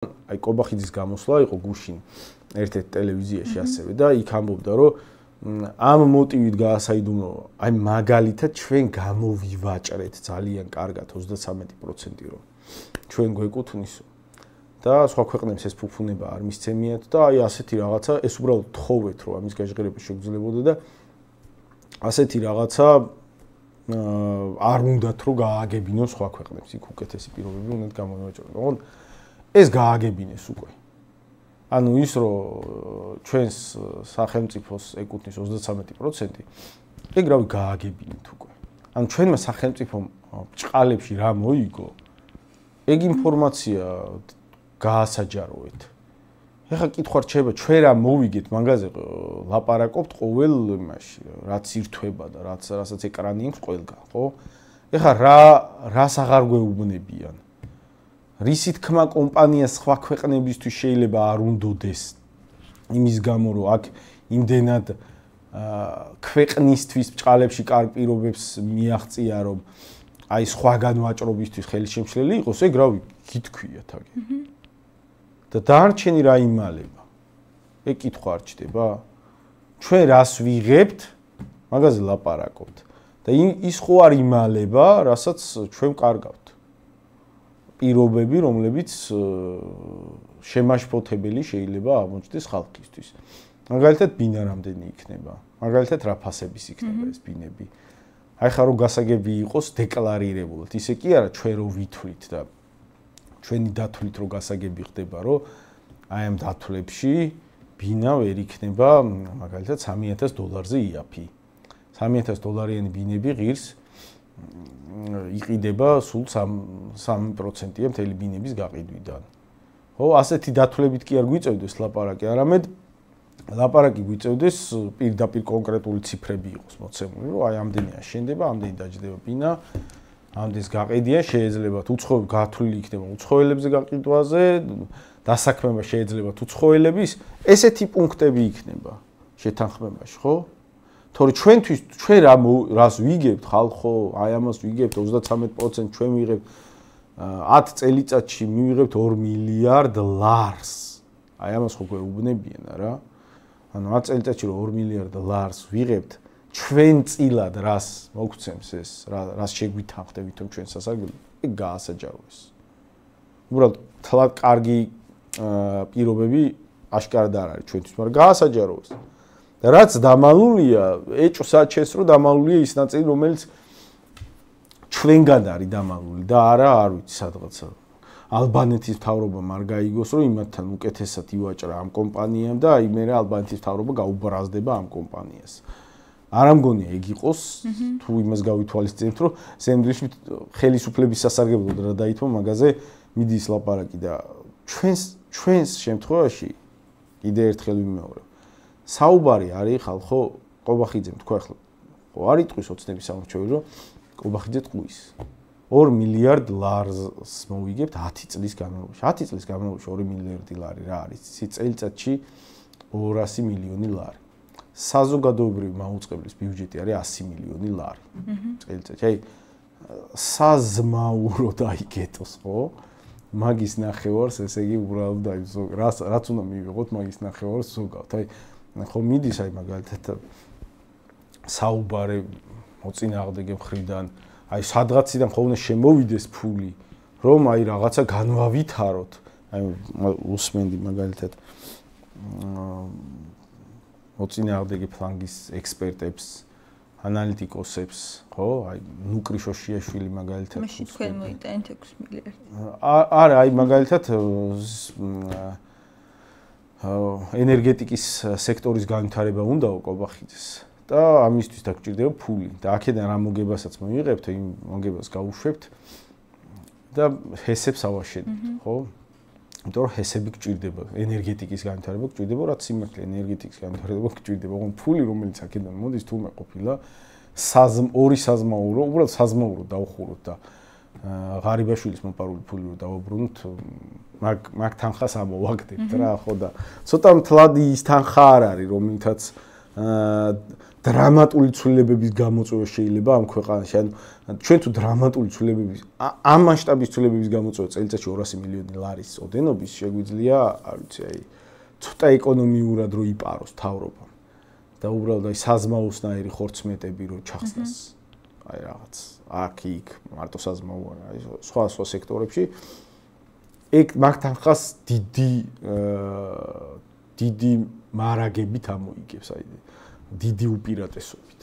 აი კობახიძის გამოსვლა იყო გუშინ ერთ-ერთ ტელევიზიაში ასევე და იქ ამბობდა რომ ამ მოტივით გაასაიდუმლო აი მაგალითად ჩვენ გამოვივაჭრეთ ძალიან კარგად 33% რომ ჩვენ გვეკუთვნისო და სხვა ქვეყნებს ეს ფუფუნება არ მისცემიათ და აი ასეთი რაღაცა ეს უბრალოდ თხოვეთ რომ ამის გაჟღერება შეგძლებოდა და ასეთი რაღაცა არ უნდათ რომ გააგებინონ სხვა ქვეყნებს იქ უკეთესი პირობები უნდათ გამოვივაჭრონ. ოღონდ ეს გააგებინეს უკვე. ანუ ის რომ ჩვენს სახელმწიფოს ეკუთვნის 33%, ეგ რავი გააგებინეთ უკვე. ანუ ჩვენმა სახელმწიფომ ბჭყალებში რა მოიგო, ეგ ინფორმაცია გაასაჯაროეთ. ეხლა კითხვა რჩება, ჩვენ რა მოვიგეთ, მაგაზე ლაპარაკობთ ყოველ იმაში, რაც ირთვება და რასაც ეკრანი აქვს ყველგან, ხო? ეხლა რას აღარ გვეუბნებიან? რისი თქმა კომპანიას სხვა ქვეყნებისთვის შეიძლება არ უნდოდეს იმის გამო რომ აქ იმდენად ქვეყნისთვის ბჭყალებში კარგ პირობებს მიაღწია რომ აი სხვაგან ვაჭრობისთვის ხელშემშლელი იყოს ეგ რავი გითქვიათ აგე და დარჩენი რა იმალება ეგ კითხვა არ ჩდება ჩვენ რას ვიღებთ მაგაზე ლაპარაკობთ და ის ხო არ იმალება რასაც ჩვენ კარგავთ პირობები, რომლებიც შემაშფოთებელი შეიძლება აღმოჩნდეს ხალხისთვის. მაგალითად, ბინა რამდენი იქნება? მაგალითად, რა ფასების იქნება ეს ბინები? აი ხა რომ გასაგები იყოს დეკლარირებულად. ისე კი არა, ჩვენ რო ვითვლით და ჩვენი დათვლით რო გასაგები ხდება, რომ აი ამ დათვლებში ბინა ვერ იქნება მაგალითად $3000-ზე იაფი. $3000-იანი ბინები ღირს იყიდება სულ 3%-ია მთელი ბინების გაყიდვიდან. ხო, ასეთი დათვლებით კი არ გვიწევდეს ლაპარაკი, არამედ ლაპარაკი გვიწევდეს პირდაპირ კონკრეტული ციფრები იყოს მოცემული, რომ აი ამდენია შენდება, ამდენი დაჯდება ბინა, ამდენს გაყიდია, შეიძლება უცხოელი გათვლილი იქნება უცხოელებზე გაყიდვაზე, დასაქმება შეიძლება უცხოელების, ესეთი პუნქტები იქნება შეთანხმებაში, ხო? თორე ჩვენთვის ჩვენ რას ვიგებთ ხალხო, აი ამას ვიგებთ 33% ჩვენ ვიღებთ 10 წელიწადში მივიღებთ $2 მილიარდ. აი ამას ხო გვეუბნებიან რა. ანუ 10 წელიწადში რომ $2 მილიარდ ვიღებთ, ჩვენ წილად რას მოგცემს ეს, რას შეგვითანხმდებით რომ ჩვენ სასარგებლო, ეგ გაასაჯაროეს. უბრალოდ თლად კარგი პირობები აშკარად არ არის ჩვენთვის, მაგრამ გაასაჯაროეს. რაც დამალულია, ეჭვსაჩეს რომ დამალულია ის ნაწილი, რომელიც ჩვენგან არის დამალული და არ ვიცი სადღაცა. ალბანეთის მთავრობამ არ გაიგოს, რომ იმათთან უკეთესად ივაჭრა ამ კომპანიამ და აი მე ალბანეთის მთავრობა გაუბრაზდება ამ კომპანიას. არ ამგონია ეგ იყოს, თუ იმას გავითვალისწინებთ, რომ სენდვიჩი ხელისუფლების სასარგებლოდ რა დაითმო მაგაზე მიდის ლაპარაკი და ჩვენს შემთხვევაში კიდე ერთხელ ვიმეორებ. საუბარი არის ხალხო კობახიძემ თქვა ახლა ხო არ იტყვის ოცნების სამორჩევი რომ კობახიძე ტყვის $2 მილიარდ მოვიგებთ 10 წლის განმავლობაში 10 წლის განმავლობაში $2 მილიარდი რა არის წელიწადში $200 მილიონი საზოგადოებრივი მაუწყებლის ბიუჯეტი არის $100 მილიონი წელიწადში აი საზმაუროდ აიგეთოს ხო მაგის ნახევარს ესე იგი უბრალოდ აი რაც უნდა მივიღოთ მაგის ნახევარს ზოგავთ აი ხო მიდის აი მაგალითად საუბარი მოწინააღმდეგე მხრიდან აი სადღაციდან ხოლმე შემოვიდეს ფული რომ აი რაღაცა განვავითაროთ აი უსმენდი მაგალითად მოწინააღმდეგე ფლანგის ექსპერტებს ანალიტიკოსებს ხო აი ნუკრი შოშიაშვილი მაგალითად მაშინ თქვენ მოიტანეთ 6 მილიარდი არა აი მაგალითად ენერგეტიკის სექტორის განვითარება უნდაო კობახიძეს და ამისთვის დაგჭირდება ფული და აქედან რა მოგებასაც მოიღებთ იმ მოგებას გავუშვებთ და ჰესებს ავაშენებთ ხო იმიტომ რომ ჰესები გჭირდება ენერგეტიკის განვითარება გჭირდება რაც სიმართლე ენერგეტიკის განვითარება გჭირდება ოღონდ ფული რომელიც აქედან მოდის თურმე ყოფილა ორი საზმაურო უბრალოდ საზმაურო დავხუროთ და ღარიბაშვილის მოპარული ფული რო დავაბრუნოთ მაგ თანხას ამოვაგდებთ რა ხო და ცოტა მთლად ის თანხა არ არის რომელთაც დრამატული ცვლილებების გამოწვევა შეიძლება ამ ქვეყანაში. ანუ ჩვენ თუ დრამატული ცვლილებების ამ მასშტაბის ცვლილებების გამოწვევა წელიწადში 200 მილიონი ლარის ოდენობის შეგვიძლია, არ ვიცი, აი ცოტა ეკონომიურად რო იპაროს თავრობა და უბრალოდ აი საზმაოსნაირი ხორცმეტები რო ჩახსნას აი რაღაც აქ იქ მარტო საზმაო აი სხვა სექტორებში ეგ მაგთან ხას დიდი მარაგებით ამოიგებს აი დიდი უპირატესობით.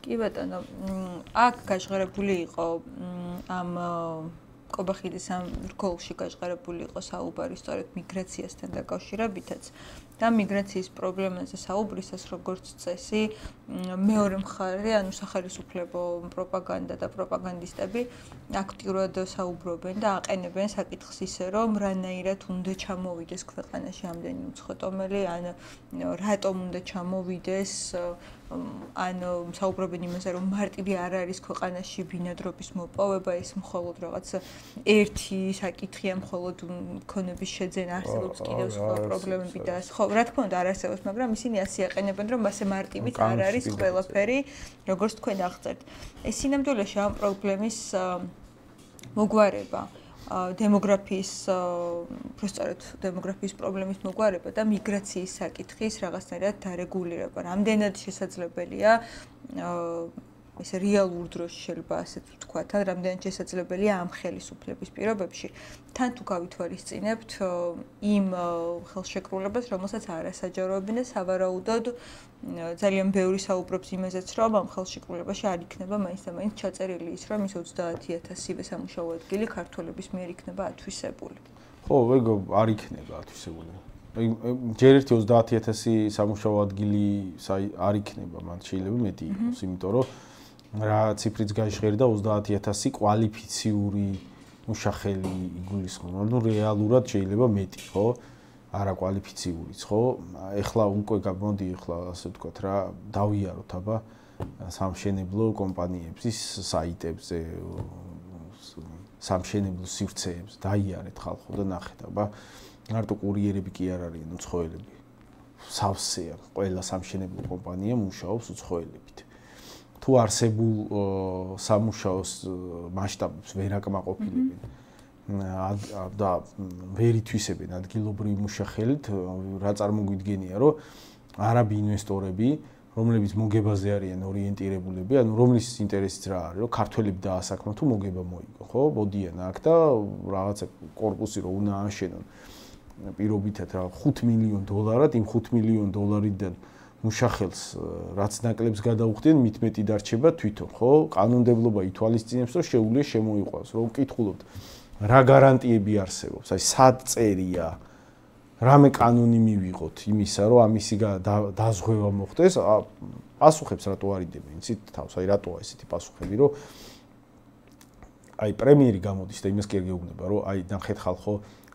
კი ბატონო, აქ გაჟღერებული იყო ამ კობახიძის ამ რგოლში გაჟღერებული იყო საუბარი სწორედ მიგრაციასთან დაკავშირებითაც და მიგრაციის პრობლემაზე საუბრისას როგორც წესი მეორე მხარე, ანუ სახელმწიფო პროპაგანდა და პროპაგანდისტები აქტიურად საუბრობენ და აყენებენ საკითხს ისე, რომ რანაირად უნდა ჩამოვიდეს ქვეყანაში ამდენი უცხოტომელი, ან რატომ უნდა ჩამოვიდეს, ან საუბრობენ იმაზე, რომ მარტივი არ არის ქვეყანაში ბინადრობის მოპოვება, ის მხოლოდ რაღაც ერთი საკითხია, მხოლოდ მქონების შეძენა, არსებობს კიდევ სხვა პრობლემები და ხო, რა თქმა უნდა არ არსებობს, მაგრამ ისინი ასე აყენებენ, რომ მასე მარტივით არ არის ყველაფერი, როგორც თქვენ აღწერთ. ეს სინამდვილეში ამ პრობლემის მოგვარება, დემოგრაფიის პრობლემის მოგვარება და მიგრაციის საკითხის რაღაცნაირად დარეგულირება. რამდენად შესაძლებელია ესე რეალურ დროში შეიძლება ასეთ ვთქვათ, რამდენად შესაძლებელია ამ ხელისუფლების პირობებში თან თუ გავითვალისწინებთ იმ ხელშეკრულებას, რომელსაც არასაჯაროებენ და სავარაუდოდ ძალიან ბევრი საუბრობს იმაზეც, რომ ამ ხელშეკრულებაში არ იქნება მაინც და მაინც ჩაწერილი ის, რომ ის 30,000-ივე სამუშაო ადგილი ქართველების მიერ იქნება ათვისებული. ხო, ეგ არ იქნება ათვისებული. ჯერ ერთი 30,000 სამუშაო ადგილი არ იქნება, მან შეიძლება მეტი იყოს, იმიტომ რომ რა ციფრიც გაჟღერდა 30,000 კვალიფიციური მუშახელი იგულისხმება. ანუ რეალურად შეიძლება მეტი, ხო? არა კვალიფიციურიც, ხო? ეხლა უკვე გამოდი, ეხლა ასე ვთქვათ რა, დავიაროთ აბა სამშენებლო კომპანიების საიტებზე, სამშენებლო სივრცეებზე, დაიარეთ ხალხო და ნახეთ აბა მარტო კურიერები კი არ არიან უცხოელები. სავსეა, ყველა სამშენებლო კომპანია მუშაობს უცხოელებით. თუ არსებულ სამუშაოს მასშტაბებს ვერ აკმაყოფილებენ და ვერ ითვისებენ ადგილობრივი მუშახელით, რა წარმოგვიდგენია, რომ არაბი ინვესტორები, რომლებიც მოგებაზე არიან ორიენტირებულები, ანუ რომლის ინტერესიც რა არის, რომ ქართველები დაასაქმო თუ მოგება მოიგო, ხო? მოდიან აქ და რაღაცა კორპუსი რო უნდა აშენონ. პირობითად რა 5 მილიონ დოლარად, იმ 5 მილიონ დოლარიდან მუშახელს რაც ნაკლებს გადაუხდიან, მით მეტი დარჩება თვითონ, ხო? კანონმდებლობა ითვალისწინებს, რომ შეუძლია შემოიყვანოს, რომ ვკითხულობთ, რა გარანტიები არსებობს, აი სად წერია, რამე კანონი მივიღოთ იმისა, რომ ამისი დაზღვევა მოხდეს, პასუხებს რატო არიდებენ, იცით თავს, აი რატოა ესეთი პასუხები, რომ აი პრემიერი გამოდის და იმას კი არ გეუბნება, რომ აი ნახეთ ხალხო,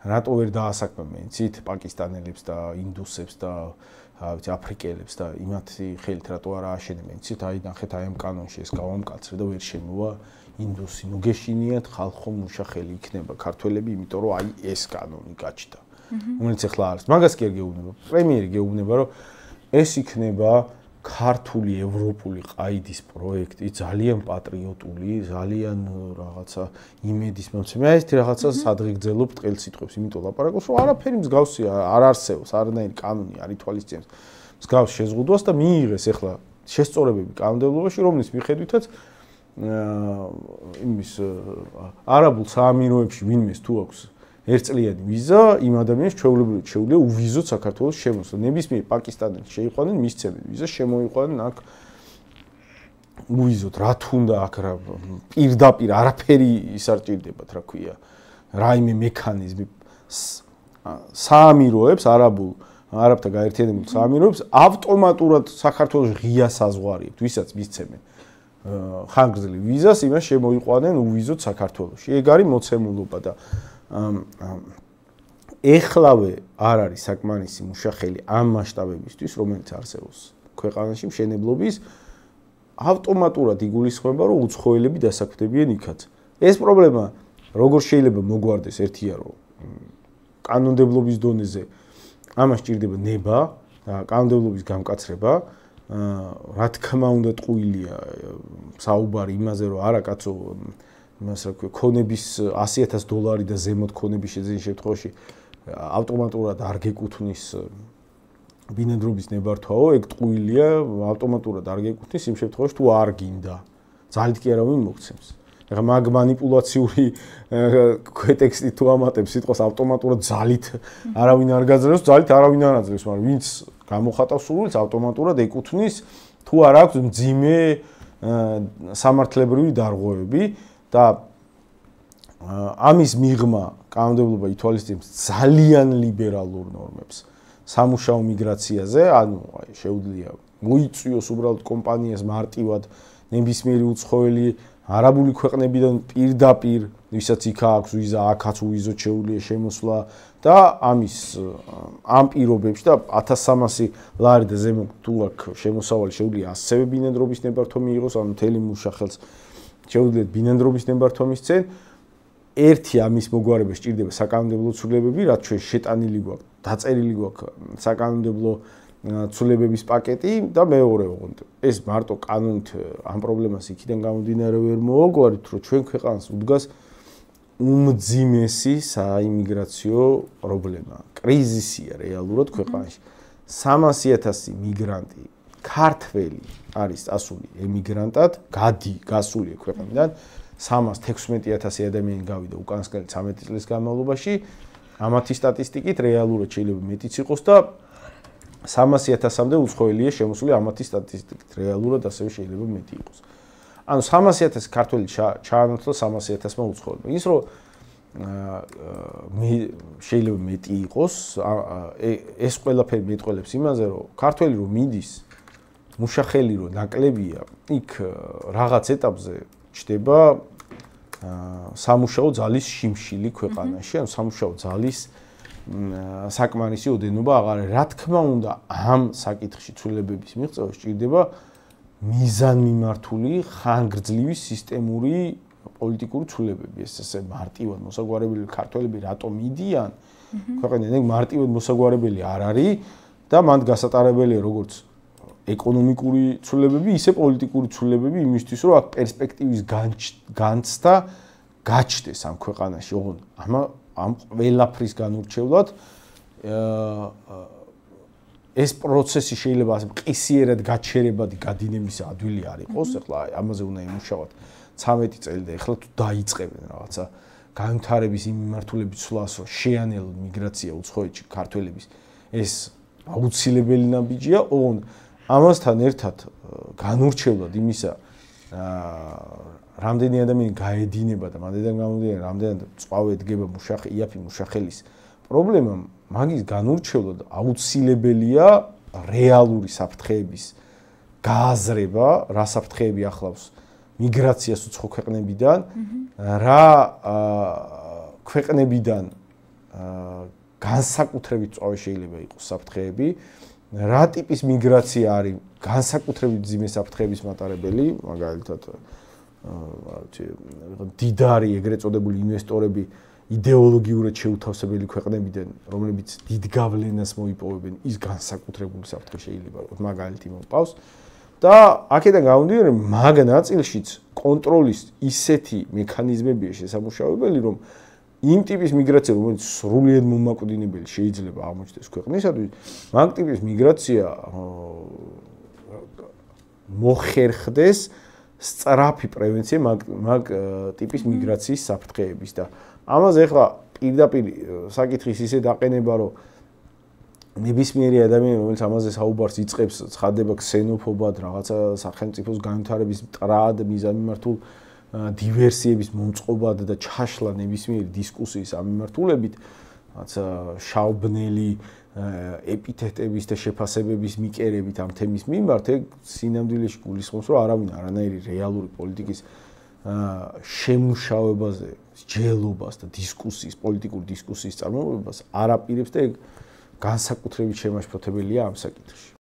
რატო ვერ დაასაქმებენ, იცით, პაკისტანელებს და ინდუსებს და ვიცი, აფრიკელებს და იმათი ხელით რატო არ ააშენებენ, იცით, აი ნახეთ აი ამ კანონში ეს გავამკაცრე და ვერ შემოვა ინდუსი. ნუ გეშინიათ ხალხო მუშახელი იქნება ქართველები, იმიტომ რომ აი ეს კანონი გაჩნდა. რომელიც ახლა არის. მაგას კი არ გეუბნება. პრემიერი გეუბნება, რომ ეს იქნება ქართული ევროპული ყაიდის პროექტი, ძალიან პატრიოტული, ძალიან რაღაცა იმედის მომცემი. აი ესეთი რაღაცა სადღეგრძელობ ტყელსიტყვებს, იმიტომ ლაპარაკობს, რომ არაფერი მსგავსი არ არსებობს, არანაირი კანონი არ ითვალისწინებს მსგავს შეზღუდვას და მიიღეს ახლა შესწორებები კანონმდებლობაში, რომლის მიხედვითაც იმის არაბულ საამიროებში ვინმეს თუ აქვს ერთწლიანი ვიზა, იმ ადამიანს ჩვეულებრივად შეუძლია უვიზოთ საქართველოს შემოსვლა. ნებისმიერ პაკისტანელს შეიყვანენ, მისცემენ ვიზა, შემოიყვანენ აქ უვიზოთ, რა თუნდა აქ რა პირდაპირ არაფერი ის არ ჭირდებათ, რა ქვია, რაიმე მექანიზმი საამიროებს, არაბთა გაერთიანებულ საამიროებს ავტომატურად საქართველოს ღია საზღვარიებთ, ვისაც მისცემენ ხანგრძლივ ვიზას, იმას შემოიყვანენ უვიზოთ საქართველოში. ეგ არის მოცემულობა და ეხლავე არ არის საკმარისი მუშახელი ამ მასშტაბებისთვის, რომელიც არსებობს ქვეყანაში მშენებლობის, ავტომატურად იგულისხმება, რომ უცხოელები დასაქმდებიან იქაც. ეს პრობლემა როგორ შეიძლება მოგვარდეს, ერთია რომ კანონმდებლობის დონეზე ამას ჭირდება ნება და კანონმდებლობის გამკაცრება, რა თქმა უნდა ტყუილია საუბარი იმაზე რომ არა კაცო იმას რა ქვია ქონების $100,000 და ზემოთ ქონების შეძენის შემთხვევაში ავტომატურად არ გეკუთვნის ბინადრობის ნებართვაო ეგ ტყუილია ავტომატურად არ გეკუთვნის იმ შემთხვევაში თუ არ გინდა ძალით კი არავინ მოგცემს ეხლა მაგ манипуляციური ქვეტექსტი თუ ამატებს სიტყვას ავტომატურად ძალით არავინ არ გაძლევს ძალით არავინ არ აძლევს მაგრამ ვინც გამოხატავს სურვილს ავტომატურად ეკუთვნის თუ არ აქვს მძიმე სამართლებრივი დარღვევები და ამის მიღმა კანონმდებლობა ითვალისწინებს ძალიან ლიბერალურ ნორმებს სამუშაო მიგრაციაზე ანუ შეუძლია მოიწვიოს უბრალოდ კომპანიას მარტივად ნებისმიერი უცხოელი არაბული ქვეყნებიდან პირდაპირ ვისაც იქ აქვს ვიზა აქაც უვიზოთ შეუძლია შემოსვლა და ამის ამ პირობებში და $1,300 და ზემოთ თუ აქვს შემოსავალი შეუძლია ასევე ბინადრობის ნებართვა მიიღოს ანუ მთელი მუშახელს შეუძლიათ ბინადრობის ნებართვა მისცენ ერთი ამის მოგვარება სჭირდება საკანონმდებლო ცვლილებები რაც ჩვენ შეტანილი გვაქვს დაწერილი გვაქვს საკანონმდებლო ცვლილებების პაკეტი და მეორე ოღონდ ეს მარტო კანონით ამ პრობლემას იქიდან გამომდინარე ვერ მოაგვარით რომ ჩვენ ქვეყანას უდგას უმძიმესი საიმიგრაციო პრობლემა კრიზისია რეალურად ქვეყანაში 300,000 მიგრანტი ქართველი არის წასული ემიგრანტად გასულია ქვეყნიდან 316,000 ადამიანი გავიდა უკანასკნელი 13 წლის განმავლობაში ამათი სტატისტიკით რეალურად შეიძლება მეტიც იყოს და 300,000-მდე უცხოელია შემოსული ამათი სტატისტიკით რეალურად ასევე შეიძლება მეტი იყოს. ანუ 300,000 ქართველი ჩაანაცვლა 300,000-მა უცხოელმა. ის რომ შეიძლება მეტი იყოს, ეს ყველაფერი მეტყველებს იმაზე, რომ ქართველი რომ მიდის, მუშახელი რომ ნაკლებია, იქ რაღაც ეტაპზე ჩდება სამუშაო ძალის შიმშილი ქვეყანაში, ანუ სამუშაო ძალის საკმარისი ოდენობა აღარ არის. რა თქმა უნდა, ამ საკითხში ცვლილებების მიღწევა სჭირდება მიზანმიმართული, ხანგრძლივი სისტემური პოლიტიკური ცვლილებები. ეს ესე მარტივად მოსაგვარებელი ქართველები რატომ მიდიან? ქვეყნიდან ეგ მარტივად მოსაგვარებელი არ არის და მანდ გასატარებელია როგორც ეკონომიკური ცვლილებები, ისე პოლიტიკური ცვლილებები იმისთვის, რომ აქ პერსპექტივის განცდა გაჩნდეს ამ ქვეყანაში. ოღონდ ამ ყველაფრის განურჩევლად ეს პროცესი შეიძლება ასე მყისიერად გაჩერებადი გადინების ადვილი არ იყოს. ეხლა ამაზე უნდა იმუშავოთ 13 წელი და ეხლა თუ დაიწყებენ რაღაცა განვითარების იმ მიმართულებით სვლას, რომ შეანელონ მიგრაცია უცხოეთში ქართველების ეს აუცილებელი ნაბიჯია. ოღონდ ამასთან ერთად განურჩევლად იმისა რამდენი ადამიანი გაედინება და მანდიდან გამომდინარე რამდენად წვავე დგება იაფი მუშახელის პრობლემა მაგის განურჩევლად აუცილებელია რეალური საფრთხეების გააზრება, რა საფრთხეები ახლავს მიგრაციას უცხო ქვეყნებიდან, რა ქვეყნებიდან განსაკუთრებით წვავე შეიძლება იყოს საფრთხეები, რა ტიპის მიგრაცია არის განსაკუთრებით ძიმე საფრთხეების მატარებელი, მაგალითად დიდარი ეგრეთ წოდებული ინვესტორები იდეოლოგიურად შეუთავსებელი ქვეყნებიდან, რომლებიც დიდ გავლენას მოიპოვებენ, ის განსაკუთრებული საფრთხე შეიძლება იყოს, მაგალითი მოყავს. და აქედან გამომდინარე, მაგ ნაწილშიც კონტროლის ისეთი მექანიზმებია შესამუშავებელი, რომ იმ ტიპის მიგრაცია, რომელიც სრულიად მომაკვდინებელი შეიძლება აღმოჩნდეს ქვეყნისადმი, მაგ ტიპის მიგრაცია მოხერხდეს სწრაფი პრევენცია მაგ ტიპის მიგრაციის საფრთხეების და ამაზე ახლა პირდაპირ საკითხის ისე დაყენება, რომ ნებისმიერი ადამიანი, რომელიც ამაზე საუბარს იწყებს, ცხადდება ქსენოფობად, რაღაცა სახელმწიფოს განვითარების მტრად, მიზანმიმართულ დივერსიების მომწყობად და ჩაშლა ნებისმიერი დისკუსიის ამ მიმართულებით, რაღაცა შაუბნელი ეპითეტების და შეფასებების მიკერებით ამ თემის მიმართ, ეგ სინამდვილეში გულისხმობს, რომ არავინ არანაირი რეალური პოლიტიკის შემუშავებაზე, სჯელობას და დისკუსიის, პოლიტიკური დისკუსიის წარმოებებას არ აპირებს და ეგ განსაკუთრებით შემაშფოთებელია ამ საკითხში.